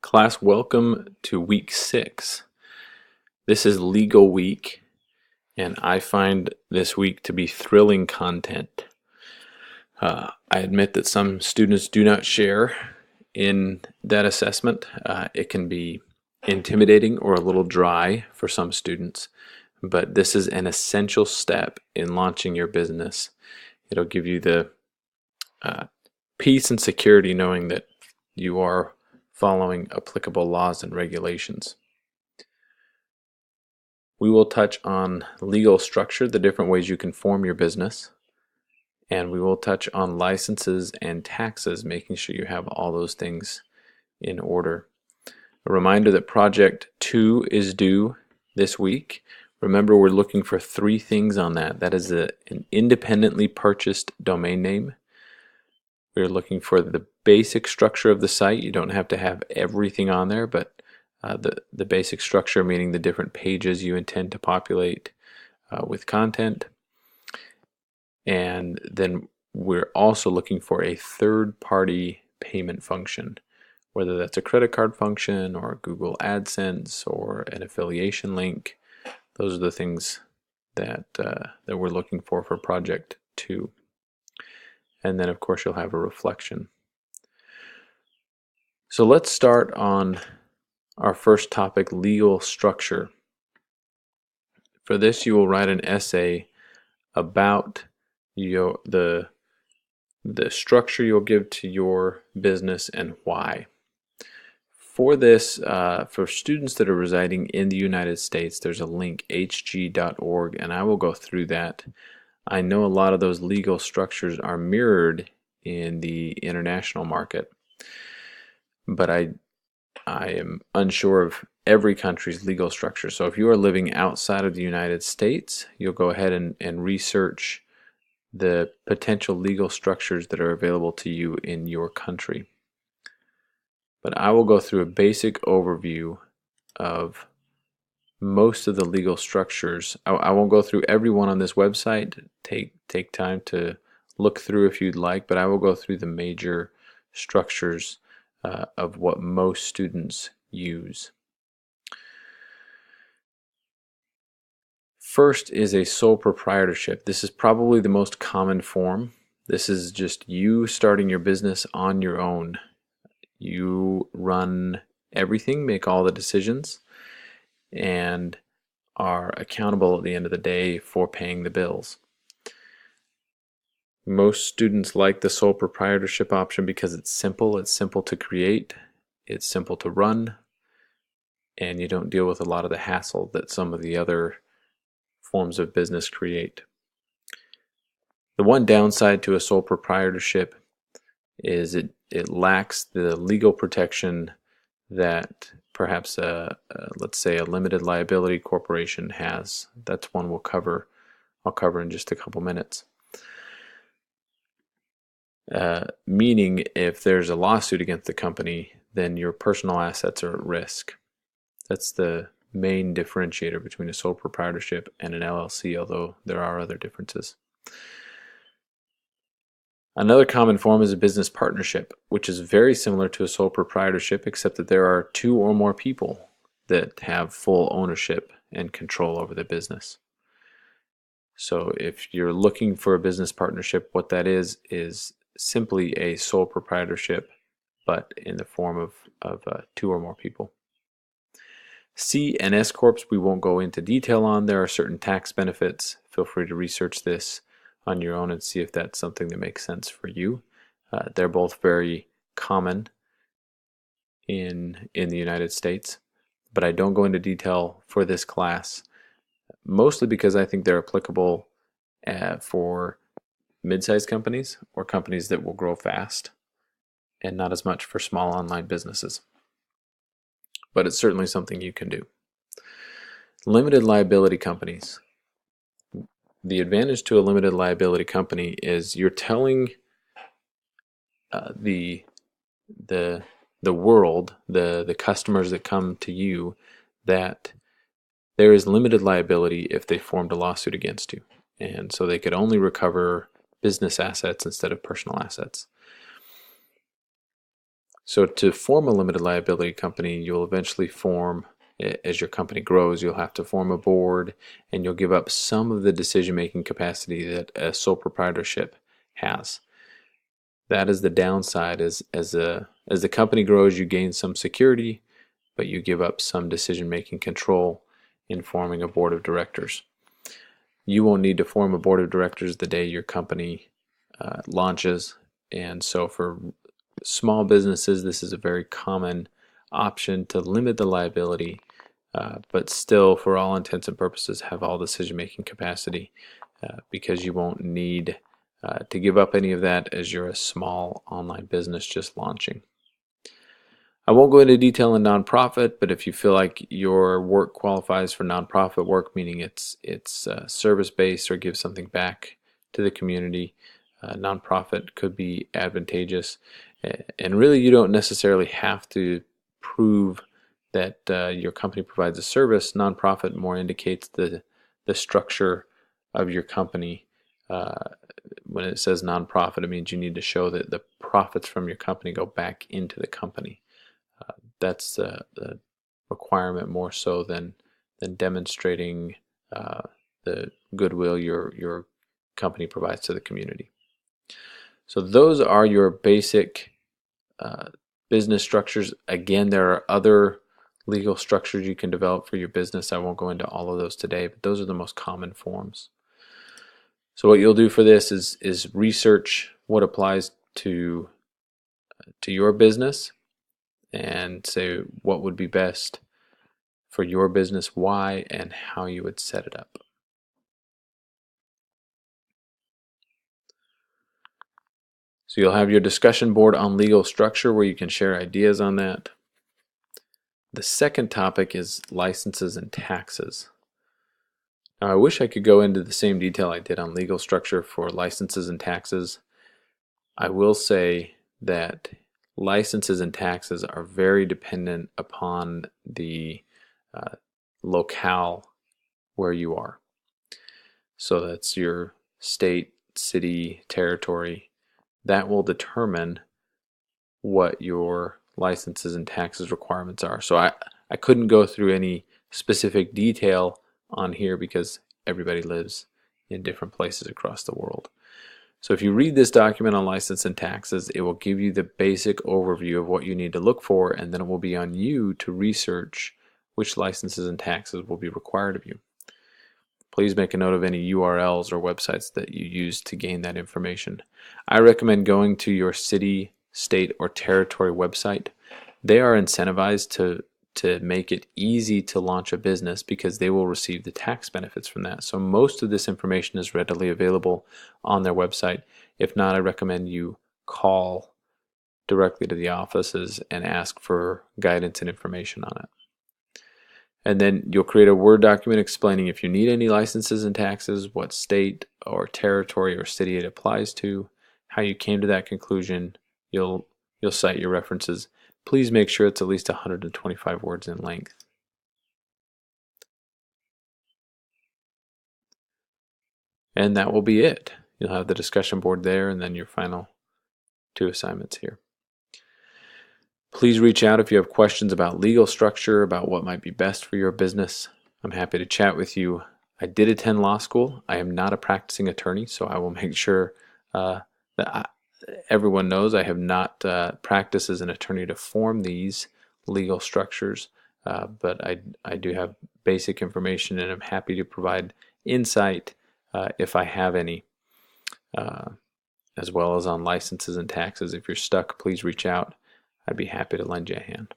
Class, welcome to week 6. This is legal week, and I find this week to be thrilling content. I admit that some students do not share in that assessment. It can be intimidating or a little dry for some students, but this is an essential step in launching your business. It'll give you the peace and security knowing that you are following applicable laws and regulations. We will touch on legal structure, the different ways you can form your business, and we will touch on licenses and taxes, making sure you have all those things in order. A reminder that Project 2 is due this week. Remember, we're looking for 3 things on that. That is an independently purchased domain name. We're looking for the basic structure of the site. You don't have to have everything on there, but the basic structure, meaning the different pages you intend to populate with content. And then we're also looking for a third-party payment function, whether that's a credit card function or Google AdSense or an affiliation link. Those are the things that we're looking for Project 2. And then, of course, you'll have a reflection. So let's start on our first topic, legal structure. For this, you will write an essay about the structure you'll give to your business and why. For this, for students that are residing in the United States, there's a link, hg.org, and I will go through that. I know a lot of those legal structures are mirrored in the international market, but I am unsure of every country's legal structure. So if you are living outside of the United States, you'll go ahead and research the potential legal structures that are available to you in your country. But I will go through a basic overview of most of the legal structures. I won't go through every one on this website. Take time to look through if you'd like, but I will go through the major structures of what most students use. First is a sole proprietorship. This is probably the most common form. This is just you starting your business on your own. You run everything, make all the decisions, and are accountable at the end of the day for paying the bills. Most students like the sole proprietorship option because it's simple to create, it's simple to run, and you don't deal with a lot of the hassle that some of the other forms of business create. The one downside to a sole proprietorship is it lacks the legal protection that perhaps let's say a limited liability corporation has. That's one I'll cover in just a couple minutes. Meaning if there's a lawsuit against the company, then your personal assets are at risk. That's the main differentiator between a sole proprietorship and an LLC, although there are other differences. Another common form is a business partnership, which is very similar to a sole proprietorship, except that there are 2 or more people that have full ownership and control over the business. So if you're looking for a business partnership, what that is simply a sole proprietorship, but in the form of 2 or more people. C and S Corps we won't go into detail on. There are certain tax benefits. Feel free to research this on your own and see if that's something that makes sense for you. They're both very common in the United States, but I don't go into detail for this class, mostly because I think they're applicable for mid-sized companies or companies that will grow fast, and not as much for small online businesses. But it's certainly something you can do. Limited liability companies. The advantage to a limited liability company is you're telling the world, the customers that come to you, that there is limited liability if they formed a lawsuit against you, and so they could only recover business assets instead of personal assets. So to form a limited liability company, you'll eventually form, as your company grows, you'll have to form a board, and you'll give up some of the decision-making capacity that a sole proprietorship has. That is the downside. As the company grows, you gain some security, but you give up some decision-making control in forming a board of directors. You won't need to form a board of directors the day your company launches, and so for small businesses, this is a very common option to limit the liability, but still, for all intents and purposes, have all decision-making capacity, because you won't need to give up any of that as you're a small online business just launching. I won't go into detail in nonprofit, but if you feel like your work qualifies for nonprofit work, meaning it's service-based or gives something back to the community, nonprofit could be advantageous. And really, you don't necessarily have to prove that your company provides a service. Nonprofit more indicates the structure of your company. When it says nonprofit, it means you need to show that the profits from your company go back into the company. That's the requirement more so than demonstrating the goodwill your company provides to the community. So those are your basic business structures. Again, there are other legal structures you can develop for your business. I won't go into all of those today, but those are the most common forms. So what you'll do for this is research what applies to your business and say what would be best for your business, why, and how you would set it up. So you'll have your discussion board on legal structure where you can share ideas on that. The second topic is licenses and taxes. Now, I wish I could go into the same detail I did on legal structure for licenses and taxes. I will say that licenses and taxes are very dependent upon the locale where you are. So that's your state, city, territory. That will determine what your licenses and taxes requirements are. So I couldn't go through any specific detail on here because everybody lives in different places across the world. So if you read this document on license and taxes, it will give you the basic overview of what you need to look for, and then it will be on you to research which licenses and taxes will be required of you. Please make a note of any URLs or websites that you use to gain that information. I recommend going to your city, state, or territory website. They are incentivized to make it easy to launch a business because they will receive the tax benefits from that. So most of this information is readily available on their website. If not, I recommend you call directly to the offices and ask for guidance and information on it. And then you'll create a Word document explaining if you need any licenses and taxes, what state or territory or city it applies to, how you came to that conclusion. You'll cite your references. Please make sure it's at least 125 words in length. And that will be it. You'll have the discussion board there and then your final 2 assignments here. Please reach out if you have questions about legal structure, about what might be best for your business. I'm happy to chat with you. I did attend law school. I am not a practicing attorney, so I will make sure that everyone knows I have not practiced as an attorney to form these legal structures, but I do have basic information, and I'm happy to provide insight if I have any, as well as on licenses and taxes. If you're stuck, please reach out. I'd be happy to lend you a hand.